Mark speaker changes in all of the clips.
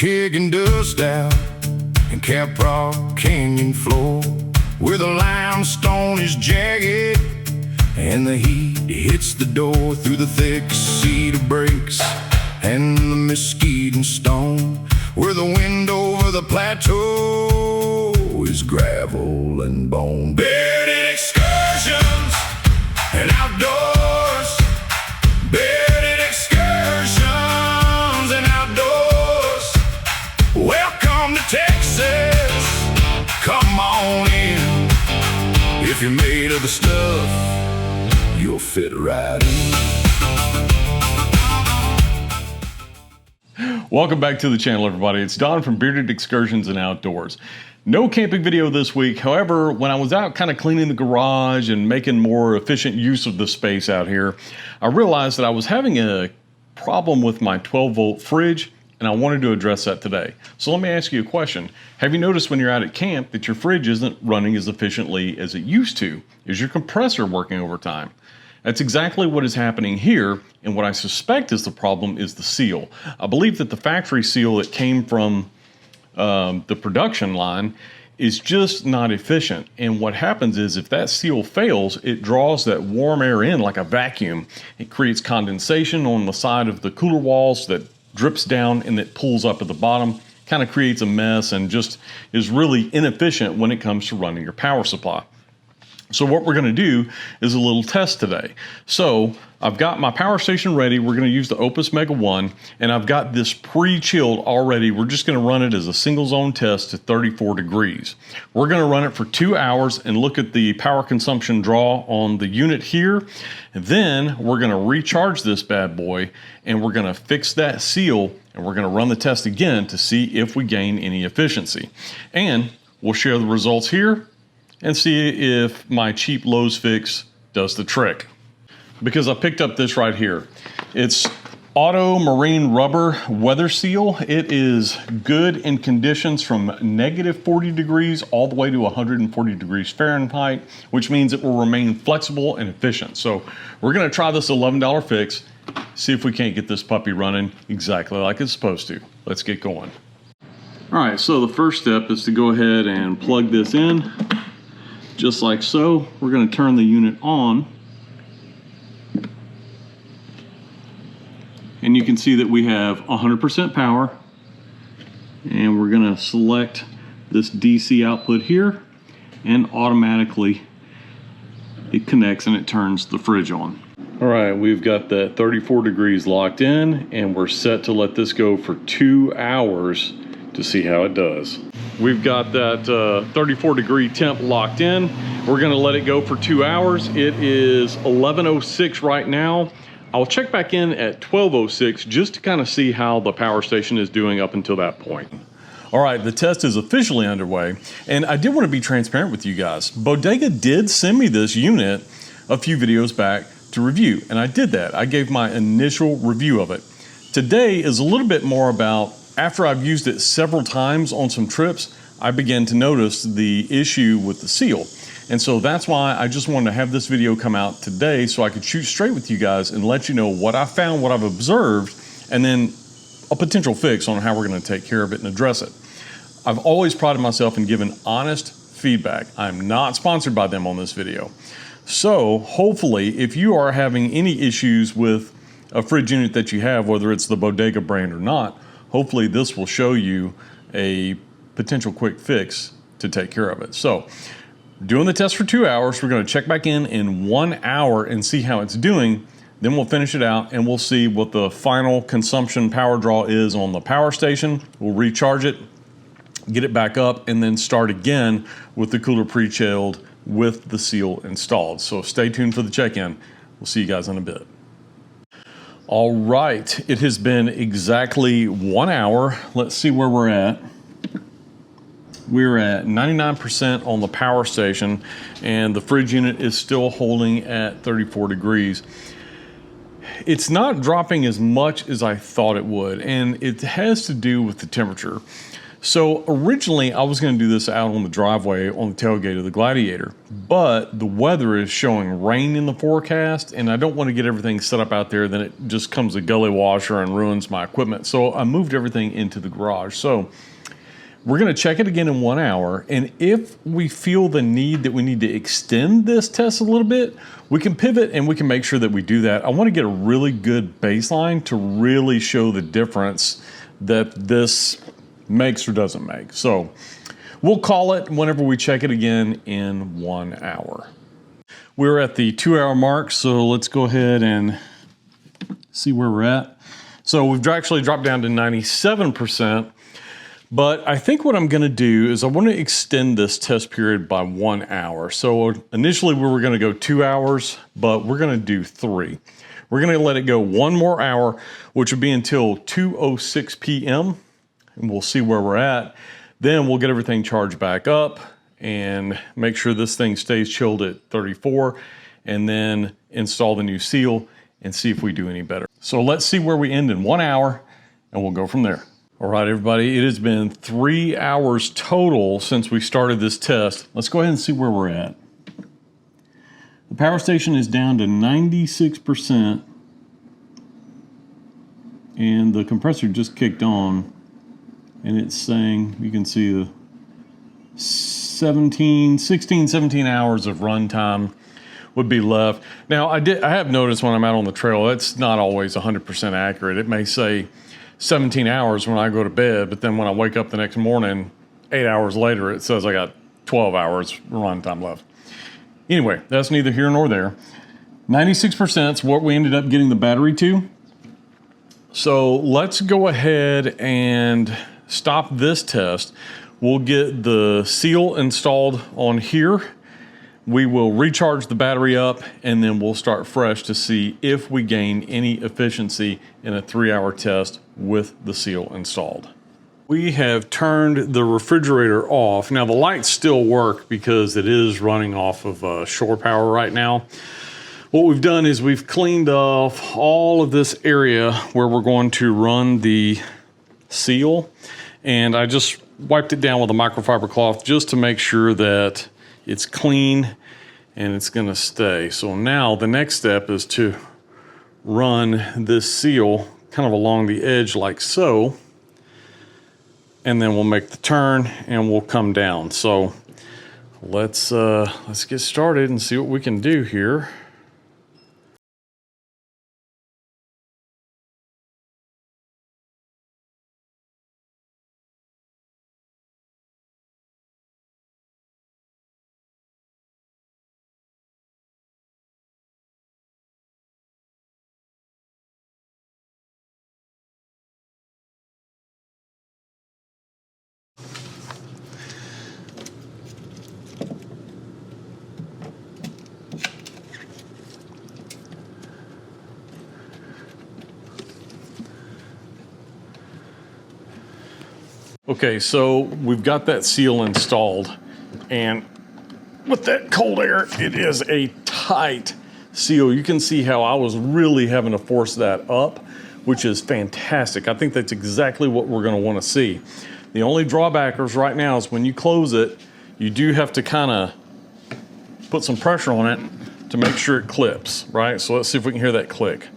Speaker 1: kicking dust out and Cap Rock Canyon floor, where the limestone is jagged and the heat hits the door through the thick cedar breaks and the mesquite and stone, where the wind over the plateau is gravel and bone. Bearded excursions and outdoors, bearded excursions and outdoors. Welcome to Texas, come on in. If you're made of the stuff, you'll fit right in.
Speaker 2: Welcome back to the channel, everybody. It's Don from Bearded Excursions and Outdoors. No camping video this week. However, when I was out kind of cleaning the garage and making more efficient use of the space out here, I realized that I was having a problem with my 12-volt fridge, and I wanted to address that today. So let me ask you a question. Have you noticed when you're out at camp that your fridge isn't running as efficiently as it used to? Is your compressor working overtime? That's exactly what is happening here, and what I suspect is the problem is the seal. I believe that the factory seal that came from the production line is just not efficient. And what happens is if that seal fails, it draws that warm air in like a vacuum. It creates condensation on the side of the cooler walls that drips down and it pulls up at the bottom, kind of creates a mess and just is really inefficient when it comes to running your power supply. So what we're going to do is a little test today. So I've got my power station ready. We're going to use the Oupes Mega 1, and I've got this pre-chilled already. We're just going to run it as a single zone test to 34 degrees. We're going to run it for 2 hours and look at the power consumption draw on the unit here. And then we're going to recharge this bad boy, and we're going to fix that seal, and we're going to run the test again to see if we gain any efficiency. And we'll share the results here and see if my cheap Lowe's fix does the trick. Because I picked up this right here. It's Auto Marine Rubber Weather Seal. It is good in conditions from -40 degrees all the way to 140 degrees Fahrenheit, which means it will remain flexible and efficient. So we're gonna try this $11 fix, see if we can't get this puppy running exactly like it's supposed to. Let's get going. All right, so the first step is to go ahead and plug this in. Just like so. We're going to turn the unit on, and you can see that we have 100% power, and we're going to select this DC output here, and automatically it connects and it turns the fridge on. All right, we've got that 34 degrees locked in, and we're set to let this go for 2 hours to see how it does. We've got that 34 degree temp locked in. We're gonna let it go for 2 hours. It is 11:06 right now. I'll check back in at 12:06 just to kind of see how the power station is doing up until that point. All right, the test is officially underway, and I did want to be transparent with you guys. Bodega did send me this unit a few videos back to review, and I did that. I gave my initial review of it. Today is a little bit more about, after I've used it several times on some trips, I began to notice the issue with the seal. And so that's why I just wanted to have this video come out today so I could shoot straight with you guys and let you know what I found, what I've observed, and then a potential fix on how we're going to take care of it and address it. I've always prided myself in giving honest feedback. I'm not sponsored by them on this video. So hopefully, if you are having any issues with a fridge unit that you have, whether it's the Bodega brand or not, hopefully this will show you a potential quick fix to take care of it. So doing the test for 2 hours, we're going to check back in 1 hour and see how it's doing. Then we'll finish it out and we'll see what the final consumption power draw is on the power station. We'll recharge it, get it back up, and then start again with the cooler pre-chilled with the seal installed. So stay tuned for the check-in. We'll see you guys in a bit. All right, it has been exactly 1 hour. Let's see where we're at. We're at 99% on the power station, and the fridge unit is still holding at 34 degrees. It's not dropping as much as I thought it would, and it has to do with the temperature. So originally I was going to do this out on the driveway on the tailgate of the Gladiator, but the weather is showing rain in the forecast and I don't want to get everything set up out there, then it just comes a gully washer and ruins my equipment. So I moved everything into the garage. So we're going to check it again in 1 hour, and if we feel the need that we need to extend this test a little bit, we can pivot and we can make sure that we do that. I want to get a really good baseline to really show the difference that this makes or doesn't make. So we'll call it whenever we check it again in 1 hour. We're at the 2 hour mark, so let's go ahead and see where we're at. So we've actually dropped down to 97%, but I think what I'm gonna do is I wanna extend this test period by 1 hour. So initially we were gonna go 2 hours, but we're gonna do 3. We're gonna let it go 1 more hour, which would be until 2:06 p.m. and we'll see where we're at. Then we'll get everything charged back up and make sure this thing stays chilled at 34, and then install the new seal and see if we do any better. So let's see where we end in 1 hour and we'll go from there. All right, everybody, it has been 3 hours total since we started this test. Let's go ahead and see where we're at. The power station is down to 96%, and the compressor just kicked on, and it's saying, you can see the 16, 17 hours of runtime would be left. Now, I have noticed when I'm out on the trail, it's not always 100% accurate. It may say 17 hours when I go to bed, but then when I wake up the next morning, 8 hours later, it says I got 12 hours runtime left. Anyway, that's neither here nor there. 96% is what we ended up getting the battery to. So let's go ahead and stop this test. We'll get the seal installed on here. We will recharge the battery up, and then we'll start fresh to see if we gain any efficiency in a 3 hour test with the seal installed. We have turned the refrigerator off. Now the lights still work because it is running off of shore power right now. What we've done is we've cleaned off all of this area where we're going to run the seal, and I just wiped it down with a microfiber cloth just to make sure that it's clean and it's gonna stay. So now the next step is to run this seal kind of along the edge like so, and then we'll make the turn and we'll come down. So let's get started and see what we can do here. Okay, so we've got that seal installed, and with that cold air, it is a tight seal. You can see how I was really having to force that up, which is fantastic. I think that's exactly what we're gonna wanna see. The only drawback is right now is when you close it, you do have to kinda put some pressure on it to make sure it clips, right? So let's see if we can hear that click.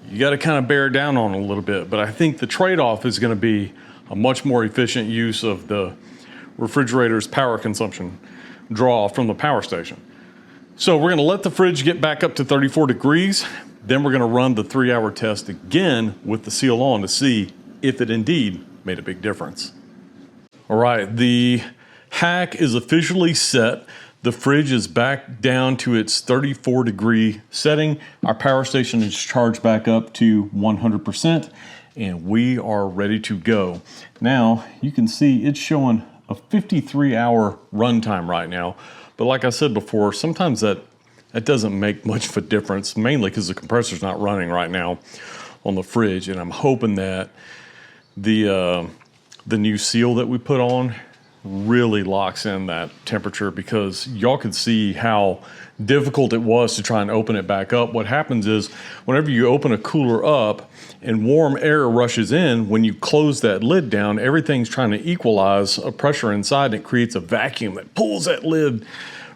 Speaker 2: You got to kind of bear down on it a little bit, but I think the trade-off is going to be a much more efficient use of the refrigerator's power consumption draw from the power station. So we're going to let the fridge get back up to 34 degrees. Then we're going to run the 3 hour test again with the seal on to see if it indeed made a big difference. All right, the hack is officially set. The fridge is back down to its 34 degree setting. Our power station is charged back up to 100%, and we are ready to go. Now, you can see it's showing a 53 hour runtime right now. But like I said before, sometimes that doesn't make much of a difference, mainly because the compressor's not running right now on the fridge. And I'm hoping that the new seal that we put on really locks in that temperature, because y'all could see how difficult it was to try and open it back up. What happens is whenever you open a cooler up and warm air rushes in, when you close that lid down, everything's trying to equalize a pressure inside, and it creates a vacuum that pulls that lid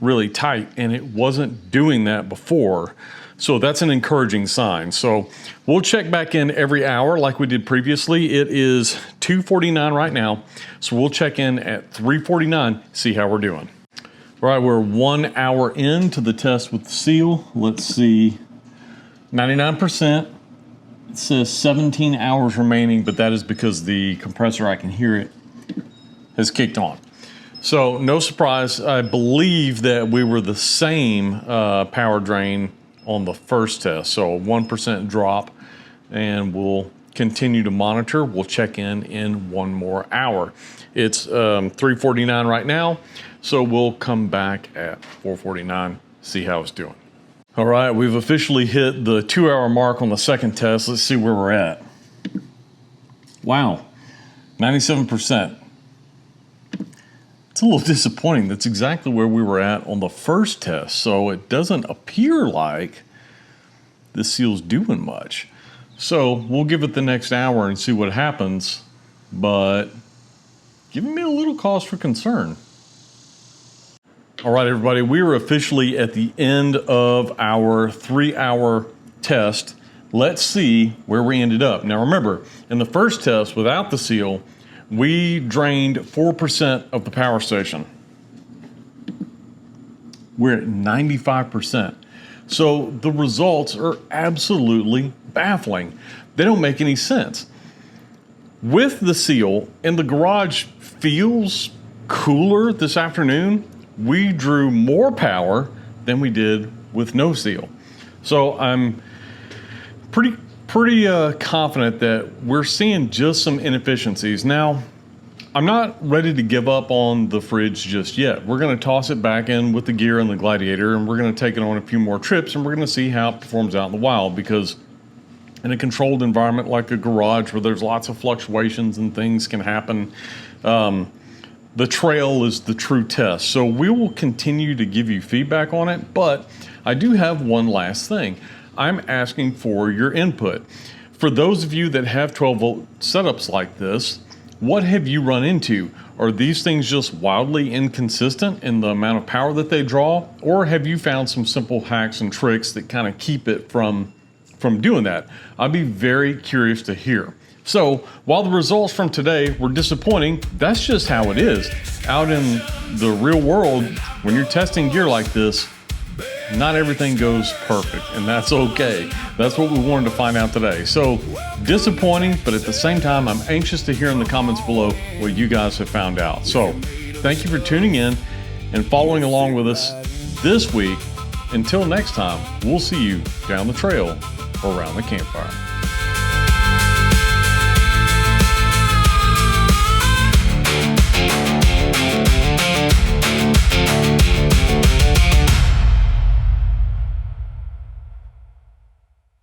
Speaker 2: really tight, and it wasn't doing that before. So that's an encouraging sign. So we'll check back in every hour like we did previously. It is 2:49 right now, so we'll check in at 3:49, see how we're doing. All right, we're 1 hour into the test with the seal. Let's see, 99%. It says 17 hours remaining, but that is because the compressor, I can hear it, has kicked on. So no surprise, I believe that we were the same power drain on the first test. So a 1% drop, and we'll continue to monitor. We'll check in 1 more hour. It's 3:49 right now, so we'll come back at 4:49, see how it's doing. All right, we've officially hit the 2 hour mark on the second test. Let's see where we're at. Wow, 97%. It's a little disappointing. That's exactly where we were at on the first test. So it doesn't appear like this seal's doing much. So we'll give it the next hour and see what happens, but giving me a little cause for concern. All right, everybody, we are officially at the end of our 3 hour test. Let's see where we ended up. Now remember, in the first test without the seal, we drained 4% of the power station. We're at 95%. So the results are absolutely baffling. They don't make any sense. With the seal, and the garage feels cooler this afternoon, we drew more power than we did with no seal. So I'm pretty confident that we're seeing just some inefficiencies. Now, I'm not ready to give up on the fridge just yet. We're going to toss it back in with the gear and the Gladiator, and we're going to take it on a few more trips, and we're going to see how it performs out in the wild, because in a controlled environment like a garage where there's lots of fluctuations and things can happen, the trail is the true test. So we will continue to give you feedback on it, but I do have one last thing. I'm asking for your input. For those of you that have 12-volt setups like this, what have you run into? Are these things just wildly inconsistent in the amount of power that they draw? Or have you found some simple hacks and tricks that kind of keep it from doing that? I'd be very curious to hear. So while the results from today were disappointing, that's just how it is. Out in the real world, when you're testing gear like this, not everything goes perfect, and that's okay. That's what we wanted to find out today. So disappointing, but at the same time, I'm anxious to hear in the comments below what you guys have found out. So thank you for tuning in and following along with us this week. Until next time, we'll see you down the trail or around the campfire.